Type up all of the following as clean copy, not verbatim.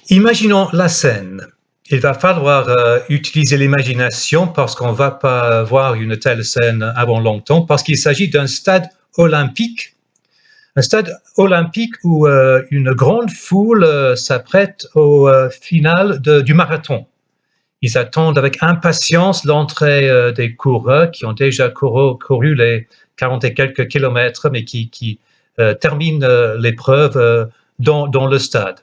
Imaginons la scène. Il va falloir utiliser l'imagination parce qu'on ne va pas voir une telle scène avant longtemps, parce qu'il s'agit d'un stade olympique. Un stade olympique où une grande foule s'apprête au final du marathon. Ils attendent avec impatience l'entrée des coureurs qui ont déjà couru les 40 et quelques kilomètres, mais qui terminent l'épreuve dans le stade.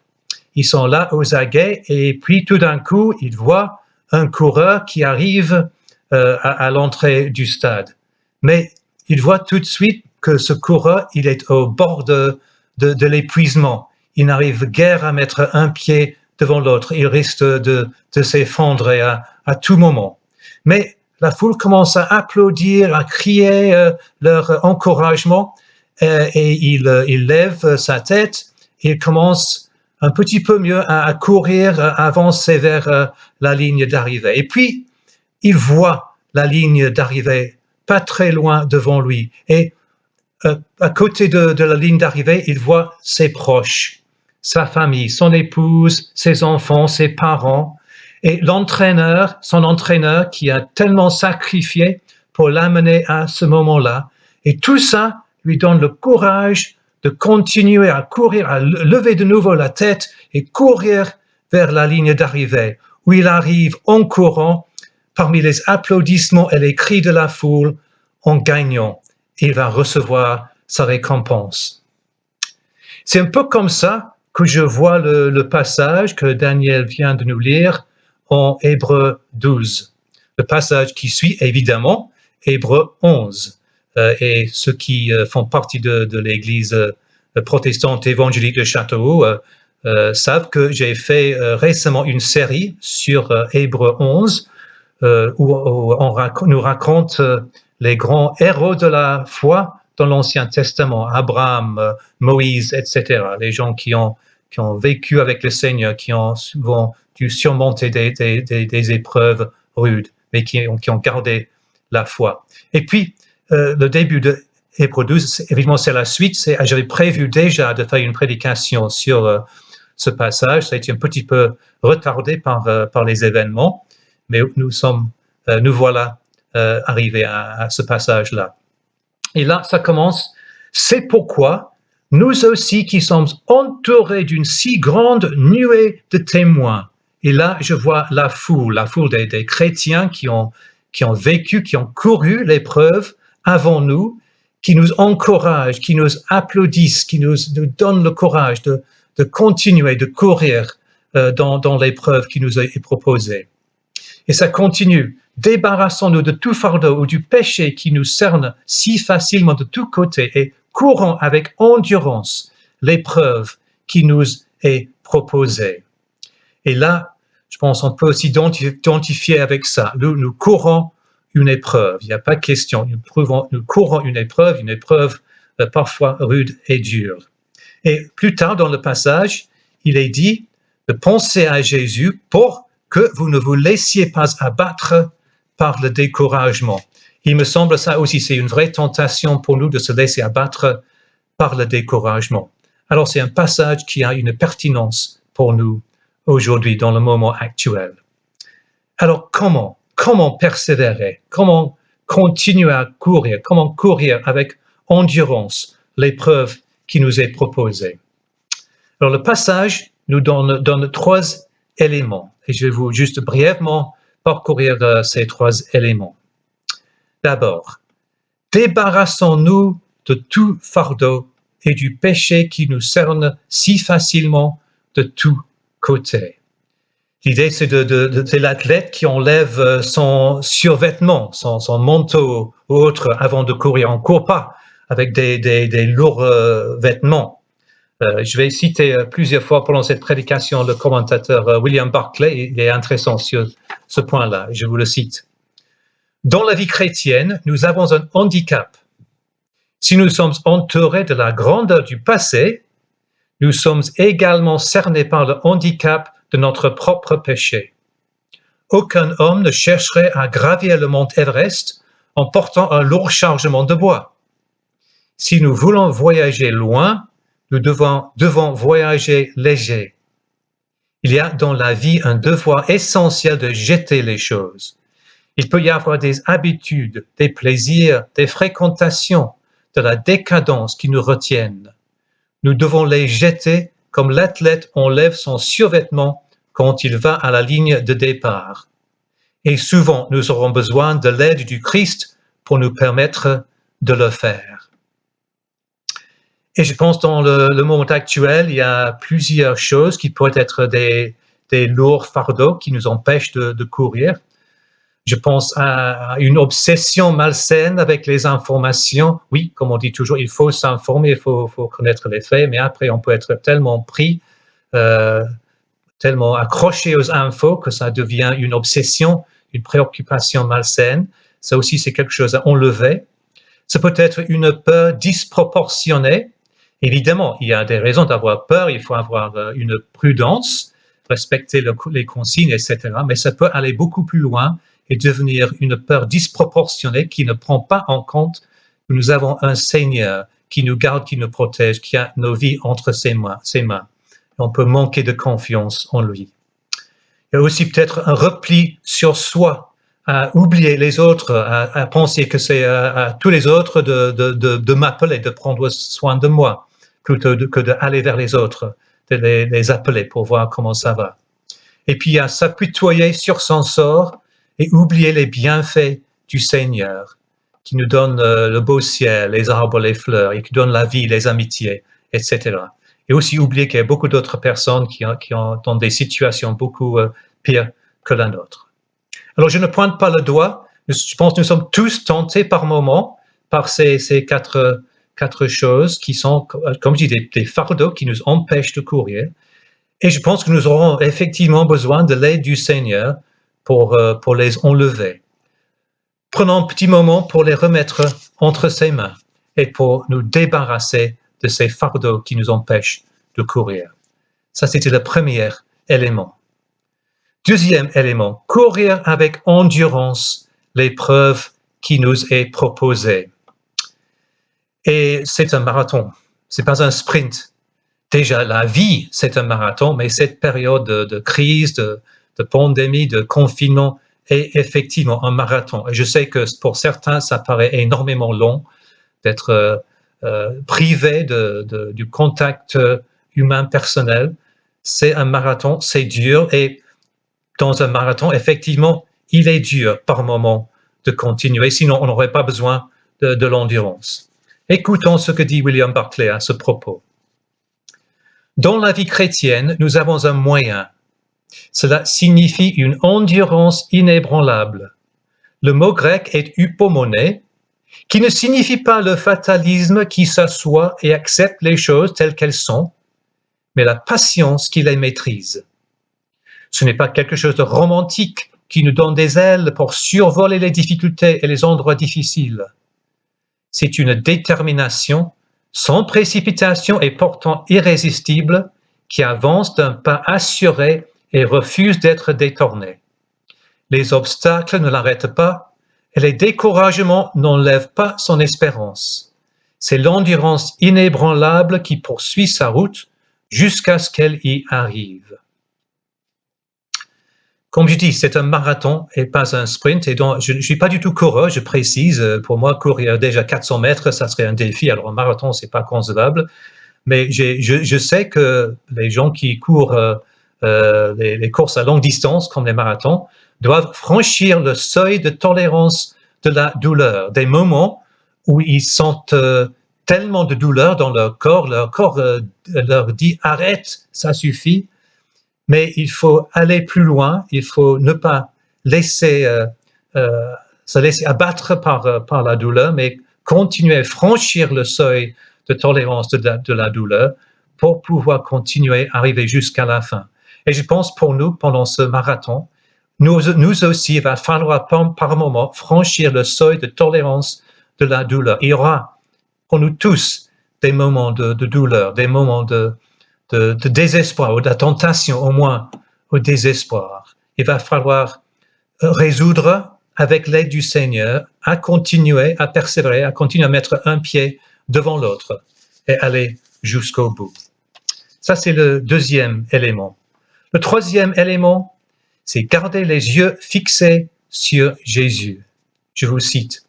Ils sont là aux aguets et puis tout d'un coup, ils voient un coureur qui arrive à l'entrée du stade. Mais ils voient tout de suite que ce coureur, il est au bord de l'épuisement. Il n'arrive guère à mettre un pied devant l'autre. Il risque de s'effondrer à tout moment. Mais la foule commence à applaudir, à crier leur encouragement et il lève sa tête et il commence un petit peu mieux à courir, à avancer vers la ligne d'arrivée. Et puis, il voit la ligne d'arrivée pas très loin devant lui. Et à côté de la ligne d'arrivée, il voit ses proches, sa famille, son épouse, ses enfants, ses parents, et son entraîneur qui a tellement sacrifié pour l'amener à ce moment-là. Et tout ça lui donne le courage de continuer à courir, à lever de nouveau la tête et courir vers la ligne d'arrivée, où il arrive en courant parmi les applaudissements et les cris de la foule en gagnant. Il va recevoir sa récompense. C'est un peu comme ça que je vois le passage que Daniel vient de nous lire en Hébreux 12. Le passage qui suit, évidemment, Hébreux 11. Et ceux qui font partie de l'Église protestante évangélique de Châteauroux savent que j'ai fait récemment une série sur Hébreux 11 où on nous raconte les grands héros de la foi dans l'Ancien Testament, Abraham, Moïse, etc. Les gens qui ont vécu avec le Seigneur, qui ont souvent dû surmonter des épreuves rudes, mais qui ont gardé la foi. Et puis, le début de Hébreux 12, évidemment, c'est la suite. J'avais prévu déjà de faire une prédication sur ce passage. Ça a été un petit peu retardé par les événements, mais nous voilà arrivés à ce passage-là. Et là, ça commence. C'est pourquoi nous aussi qui sommes entourés d'une si grande nuée de témoins. Et là, je vois la foule des chrétiens qui ont vécu, qui ont couru l'épreuve avant nous, qui nous encouragent, qui nous applaudissent, qui nous donnent le courage de continuer, de courir dans l'épreuve qui nous est proposée. Et ça continue. Débarrassons-nous de tout fardeau ou du péché qui nous cerne si facilement de tous côtés et courons avec endurance l'épreuve qui nous est proposée. Et là, je pense qu'on peut s'identifier avec ça. Nous courons une épreuve. Il n'y a pas de question. Nous courons une épreuve parfois rude et dure. Et plus tard dans le passage, il est dit de penser à Jésus pour que vous ne vous laissiez pas abattre par le découragement. Il me semble ça aussi, c'est une vraie tentation pour nous de se laisser abattre par le découragement. Alors c'est un passage qui a une pertinence pour nous aujourd'hui, dans le moment actuel. Alors comment persévérer? Comment continuer à courir? Comment courir avec endurance l'épreuve qui nous est proposée? Alors le passage nous donne 3 éléments. Et je vais vous juste brièvement parcourir ces 3 éléments. D'abord, débarrassons-nous de tout fardeau et du péché qui nous cerne si facilement de tous côtés. L'idée, c'est de l'athlète qui enlève son survêtement, son manteau ou autre avant de courir. On ne court pas avec des lourds vêtements. Je vais citer plusieurs fois pendant cette prédication le commentateur William Barclay. Il est intéressant sur ce point-là. Je vous le cite. Dans la vie chrétienne, nous avons un handicap. Si nous sommes entourés de la grandeur du passé, nous sommes également cernés par le handicap de notre propre péché. Aucun homme ne chercherait à gravir le mont Everest en portant un lourd chargement de bois. Si nous voulons voyager loin, nous devons voyager léger. Il y a dans la vie un devoir essentiel de jeter les choses. Il peut y avoir des habitudes, des plaisirs, des fréquentations, de la décadence qui nous retiennent. Nous devons les jeter comme l'athlète enlève son survêtement quand il va à la ligne de départ. Et souvent, nous aurons besoin de l'aide du Christ pour nous permettre de le faire. Et je pense dans le moment actuel, il y a plusieurs choses qui pourraient être des lourds fardeaux qui nous empêchent de courir. Je pense à une obsession malsaine avec les informations. Oui, comme on dit toujours, il faut s'informer, il faut connaître les faits, mais après, on peut être tellement pris, tellement accroché aux infos que ça devient une obsession, une préoccupation malsaine. Ça aussi, c'est quelque chose à enlever. Ça peut être une peur disproportionnée. Évidemment, il y a des raisons d'avoir peur, il faut avoir une prudence, respecter les consignes, etc. Mais ça peut aller beaucoup plus loin et devenir une peur disproportionnée qui ne prend pas en compte que nous avons un Seigneur qui nous garde, qui nous protège, qui a nos vies entre ses mains. On peut manquer de confiance en lui. Il y a aussi peut-être un repli sur soi, à oublier les autres, à penser que c'est à tous les autres de m'appeler, de prendre soin de moi, plutôt que d'aller vers les autres, de les appeler pour voir comment ça va. Et puis, il y a s'apitoyer sur son sort et oublier les bienfaits du Seigneur, qui nous donne le beau ciel, les arbres, les fleurs, et qui donne la vie, les amitiés, etc. Et aussi oublier qu'il y a beaucoup d'autres personnes qui ont dans des situations beaucoup pires que la nôtre. Alors, je ne pointe pas le doigt. Je pense que nous sommes tous tentés par moments par ces quatre choses qui sont, comme je dis, des fardeaux qui nous empêchent de courir. Et je pense que nous aurons effectivement besoin de l'aide du Seigneur pour les enlever. Prenons un petit moment pour les remettre entre ses mains et pour nous débarrasser de ces fardeaux qui nous empêchent de courir. Ça, c'était le premier élément. Deuxième élément, courir avec endurance l'épreuve qui nous est proposée. Et c'est un marathon, c'est pas un sprint. Déjà, la vie, c'est un marathon, mais cette période de crise, de pandémie, de confinement est effectivement un marathon. Et je sais que pour certains, ça paraît énormément long d'être privé du contact humain personnel. C'est un marathon, c'est dur. Et dans un marathon, effectivement, il est dur par moment de continuer, sinon on n'aurait pas besoin de l'endurance. Écoutons ce que dit William Barclay à ce propos. Dans la vie chrétienne, nous avons un moyen. Cela signifie une endurance inébranlable. Le mot grec est hypomoné, qui ne signifie pas le fatalisme qui s'assoit et accepte les choses telles qu'elles sont, mais la patience qui les maîtrise. Ce n'est pas quelque chose de romantique qui nous donne des ailes pour survoler les difficultés et les endroits difficiles. C'est une détermination sans précipitation et pourtant irrésistible, qui avance d'un pas assuré et refuse d'être détourné. Les obstacles ne l'arrêtent pas et les découragements n'enlèvent pas son espérance. C'est l'endurance inébranlable qui poursuit sa route jusqu'à ce qu'elle y arrive. Comme je dis, c'est un marathon et pas un sprint. Et donc, je ne suis pas du tout coureur, je précise. Pour moi, courir déjà 400 mètres, ça serait un défi. Alors, un marathon, c'est pas concevable. Mais je sais que les gens qui courent les courses à longue distance, comme les marathons, doivent franchir le seuil de tolérance de la douleur. Des moments où ils sentent tellement de douleur dans leur corps leur dit « arrête, ça suffit ». Mais il faut aller plus loin, il faut ne pas se laisser abattre par la douleur, mais continuer à franchir le seuil de tolérance de la douleur pour pouvoir continuer à arriver jusqu'à la fin. Et je pense pour nous, pendant ce marathon, nous aussi, il va falloir par moment franchir le seuil de tolérance de la douleur. Il y aura pour nous tous des moments de douleur, des moments de désespoir ou de tentation, au moins au désespoir. Il va falloir résoudre avec l'aide du Seigneur, à continuer, à persévérer, à continuer à mettre un pied devant l'autre et aller jusqu'au bout. Ça, c'est le deuxième élément. Le troisième élément, c'est garder les yeux fixés sur Jésus. Je vous cite.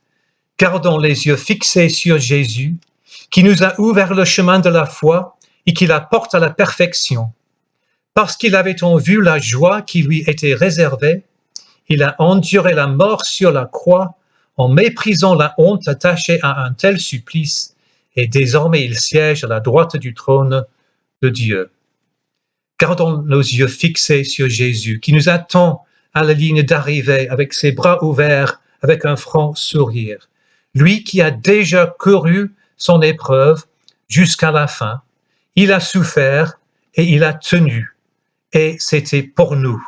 Gardons les yeux fixés sur Jésus, qui nous a ouvert le chemin de la foi et qui la porte à la perfection. Parce qu'il avait en vue la joie qui lui était réservée, il a enduré la mort sur la croix en méprisant la honte attachée à un tel supplice, et désormais il siège à la droite du trône de Dieu. Gardons nos yeux fixés sur Jésus, qui nous attend à la ligne d'arrivée avec ses bras ouverts, avec un franc sourire. Lui qui a déjà couru son épreuve jusqu'à la fin, il a souffert et il a tenu, et c'était pour nous.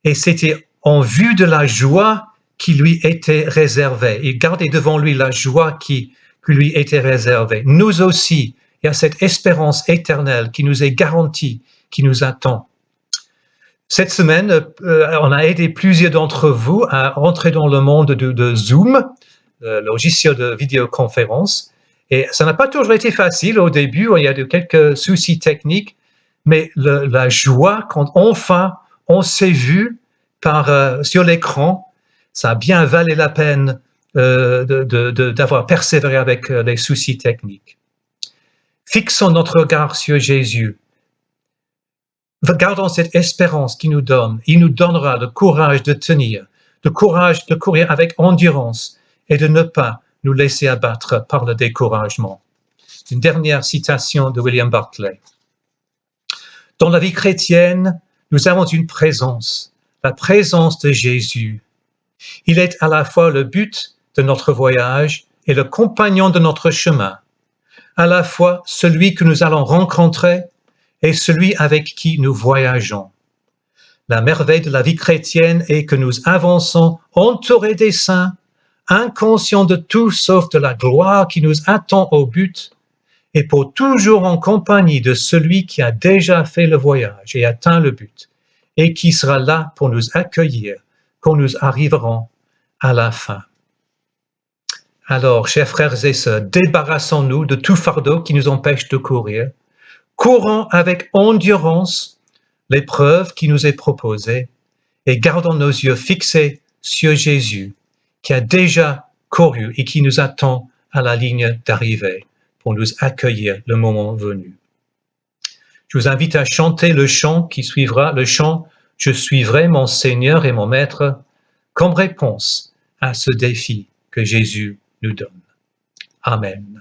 Et c'était en vue de la joie qui lui était réservée. Il gardait devant lui la joie qui lui était réservée. Nous aussi, il y a cette espérance éternelle qui nous est garantie, qui nous attend. Cette semaine, on a aidé plusieurs d'entre vous à entrer dans le monde de Zoom, le logiciel de vidéoconférence. Et ça n'a pas toujours été facile au début, il y a quelques soucis techniques, mais la joie quand enfin on s'est vu sur l'écran, ça a bien valu la peine d'avoir persévéré avec les soucis techniques. Fixons notre regard sur Jésus. Gardons cette espérance qu'il nous donne. Il nous donnera le courage de tenir, le courage de courir avec endurance et de ne pas nous laisser abattre par le découragement. Une dernière citation de William Barclay. Dans la vie chrétienne, nous avons une présence, la présence de Jésus. Il est à la fois le but de notre voyage et le compagnon de notre chemin, à la fois celui que nous allons rencontrer et celui avec qui nous voyageons. La merveille de la vie chrétienne est que nous avançons entourés des saints, inconscients de tout sauf de la gloire qui nous attend au but, et pour toujours en compagnie de celui qui a déjà fait le voyage et atteint le but, et qui sera là pour nous accueillir quand nous arriverons à la fin. Alors, chers frères et sœurs, débarrassons-nous de tout fardeau qui nous empêche de courir. Courons avec endurance l'épreuve qui nous est proposée et gardons nos yeux fixés sur Jésus qui a déjà couru et qui nous attend à la ligne d'arrivée pour nous accueillir le moment venu. Je vous invite à chanter le chant qui suivra, le chant « Je suivrai mon Seigneur et mon Maître » comme réponse à ce défi que Jésus nous donne. Amen.